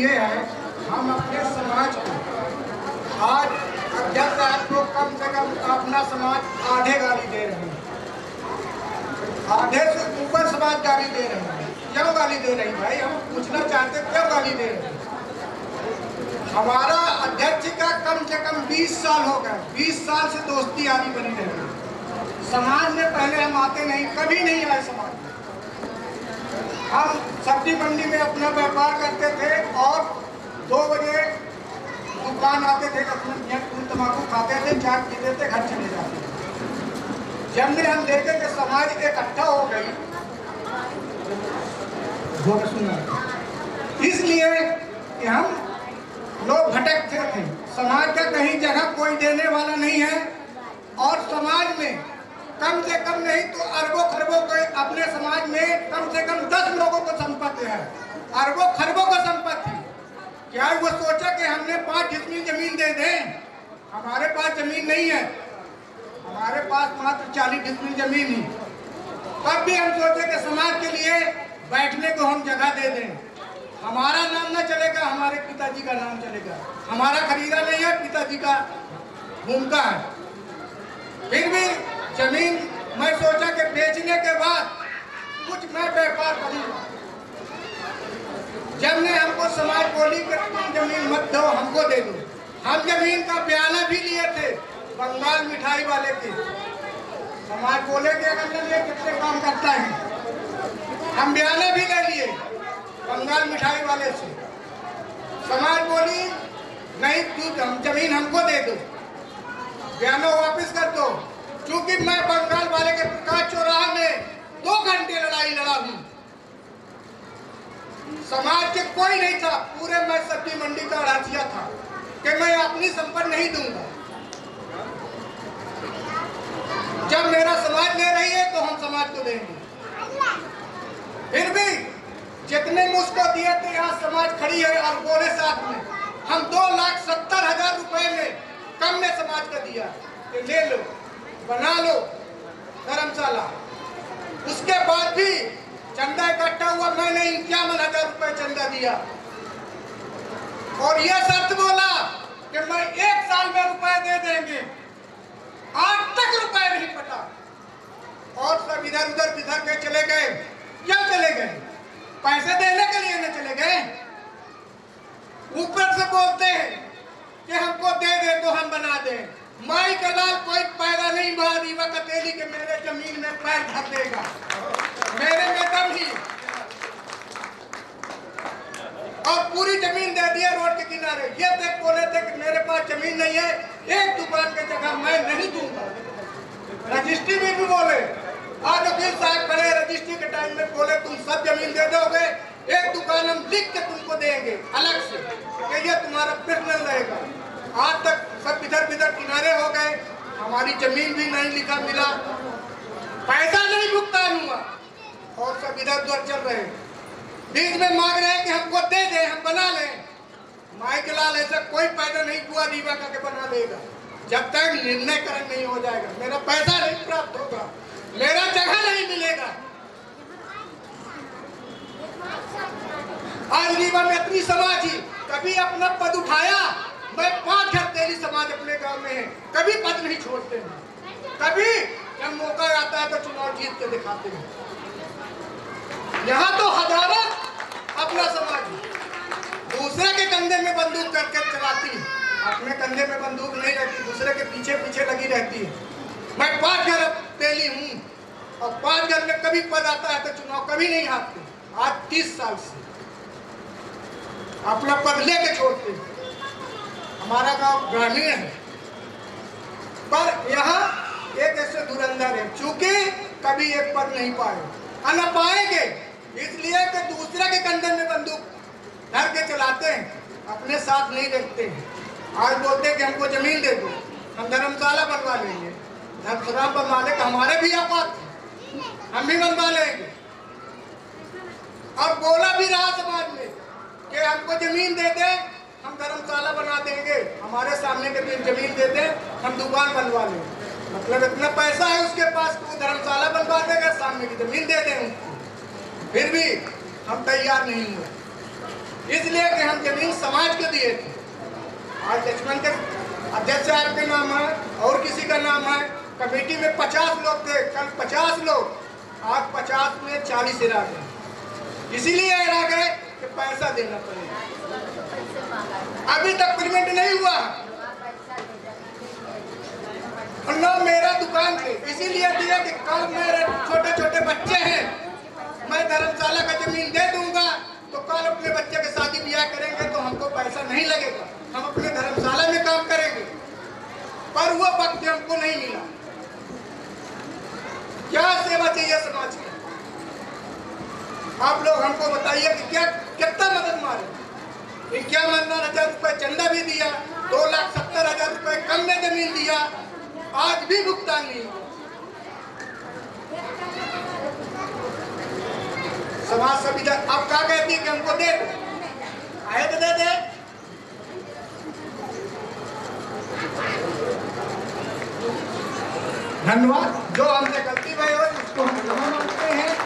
ये है, हम अपने समाज को आज अध्यक्ष साहब को कम से कम अपना समाज आधे गाली दे रहे हैं, आधे से ऊपर समाज गाली दे रहे हैं। क्यों गाली दे रही भाई? हम पूछना चाहते क्यों गाली दे रहे हैं? हमारा अध्यक्ष का कम से कम 20 साल हो गए, 20 साल से दोस्ती यारी बनी रही। समाज में पहले हम आते नहीं, कभी नहीं आए समाज में। हम सब्जी मंडी में अपना व्यापार करते थे और 2 बजे दुकान आते थे, तम्बाकू खाते थे, चाट पीते थे, घर चले जाते थे। जब में हम देखे कि समाज इकट्ठा हो गई, इसलिए कि हम लोग भटकते थे। समाज का कहीं जगह कोई देने वाला नहीं है और समाज में कम से कम नहीं तो अरबों खरबों को अपने समाज में कम से कम 10 लोगों को संपत्ति है, अरबों खरबों को संपत्ति। क्या वो सोचा कि हमने 5 डिसमिल जमीन दे दें? हमारे पास जमीन नहीं है, हमारे पास मात्र 40 डिसमिल जमीन ही। तब भी हम सोचे कि समाज के लिए बैठने को हम जगह दे दें, हमारा नाम ना चलेगा, हमारे पिताजी का नाम चलेगा। हमारा खरीदा नहीं है, पिताजी का भूमका है। फिर भी जमीन मैं सोचा कि बेचने के बाद कुछ मैं व्यापार करूंगा। जब ने हमको समाज बोली कि तुम जमीन मत दो, हमको दे दो। हम जमीन का बयाना भी लिए थे बंगाल मिठाई वाले के। समाज बोले कि अगर ये कितने काम करता है, हम बयाना भी ले लिए बंगाल मिठाई वाले से। समाज बोली नहीं, तू जमीन हमको दे दो, बयाना वापस कर दो। क्योंकि मैं बंगाल वाले के प्रकाश चौराहा में 2 घंटे लड़ाई लड़ा हूं। समाज के कोई नहीं था, पूरे मैं सब्जी मंडी का राजिया था कि मैं अपनी संपत्ति नहीं दूंगा। जब मेरा समाज ले रही है तो हम समाज को देंगे। फिर भी जितने मुझको दिए थे, यहाँ समाज खड़ी है और बोले साथ में हम 2,70,000 रुपए में कम में समाज का दिया कि ले लो, बना लो धर्मशाला। उसके बाद भी चंदा इकट्ठा हुआ, मैंने 51,000 रुपए चंदा दिया और यह शर्त बोला कि मैं 1 साल में रुपए दे देंगे। आज तक रुपए नहीं पटा और सब इधर उधर बिधर के चले गए। क्या चले गए? पैसे देने के लिए न चले गए। ऊपर से बोलते हैं कि हमको दे दे तो हम बना दें। माई का लाल कोई पैदा नहीं महादीवा का तेली के मेरे जमीन में पैर धर देगा, मेरे में दम ही। और पूरी जमीन दे दिया रोड के किनारे। ये तक बोले थे कि मेरे पास जमीन नहीं है, एक दुकान की जगह मैं नहीं दूंगा। रजिस्ट्री में भी बोले, आज वकील साहब खड़े रजिस्ट्री के टाइम में बोले तुम सब जमीन दे दोगे, एक दुकान हम लिख के तुमको देंगे अलग से कि ये तुम्हारा पर्सनल रहेगा। आज तक सब इधर बिधर किनारे हो गए, हमारी जमीन भी नहीं लिखा मिला, पैसा नहीं भुगतान हुआ और सब इधर उधर चल रहे। बीच में मांग रहे हैं कि हमको दे दे, हम बना लें। माई के लाल ऐसा कोई पैदा नहीं हुआ दीवा का के बना लेगा जब तक निर्णयकरण नहीं हो जाएगा, मेरा पैसा नहीं प्राप्त होगा, मेरा जगह नहीं मिलेगा। आज रीवा में अपनी समाज ही कभी अपना पद उठाया। मैं 5 घर तेरी समाज अपने गांव में है, कभी पद नहीं छोड़ते हैं। कभी जब मौका आता है तो चुनाव जीत के दिखाते हैं। यहाँ तो हजारत अपना समाज दूसरे के कंधे में बंदूक करके चलाती है, अपने कंधे में बंदूक नहीं रहती, दूसरे के पीछे पीछे लगी रहती है। मैं 5 घर तेली हूँ और 5 घर में कभी पद आता है तो चुनाव कभी नहीं हारते। आज 30 साल से अपना पद लेके छोड़ते हैं। हमारा गांव ग्रामीण है पर यहाँ एक ऐसे धुरंधर है, चूंकि कभी एक पद नहीं पाए न पाएंगे, इसलिए कि दूसरे के कंधे में बंदूक धर के चलाते हैं, अपने साथ नहीं रखते हैं। आज बोलते हैं कि हमको जमीन दे दो, हम धर्मशाला बनवा लेंगे, धर्मशाला बनवा लेंगे, हमारे भी आपात हम भी बनवा लेंगे। और बोला भी रहा समाज में कि हमको जमीन दे दे, हम धर्मशाला बना देंगे, हमारे सामने के दिन जमीन दे दे, हम दुकान बनवा लेंगे। मतलब इतना पैसा है उसके पास तो धर्मशाला बनवा देगा, सामने की जमीन दे दें उसको। फिर भी हम तैयार नहीं हुए। इसलिए कि हम जमीन समाज को दिए थे। आज लक्ष्मण के अध्यक्ष साहब के नाम है और किसी का नाम है, कमेटी में 50 लोग थे, कल 50 लोग, आज 50 में 40 हिरा गए। इसीलिए हिरा गए कि पैसा देना पड़ेगा। अभी तक पेमेंट नहीं हुआ और ना मेरा दुकान पे, इसीलिए दिया कि कल मेरे छोटे छोटे बच्चे हैं, मैं धर्मशाला का जमीन दे दूंगा तो कल अपने बच्चे के शादी ब्याह करेंगे तो हमको पैसा नहीं लगेगा, हम अपने धर्मशाला में काम करेंगे। पर वो वक्त हमको नहीं मिला। क्या सेवा चाहिए समाज की? आप लोग हमको बताइए कि क्या कितना मदद मारे। 51,000 रुपए चंदा भी दिया, 2,70,000 रुपए कम में जमीन दिया, आज भी भुगतान नहीं। समाज सभी अब क्या कहती है कि हमको दे दो, आए तो दे दे। धन्यवाद। जो हमसे गलती हुई हो उसको हम क्षमा मांगते हैं।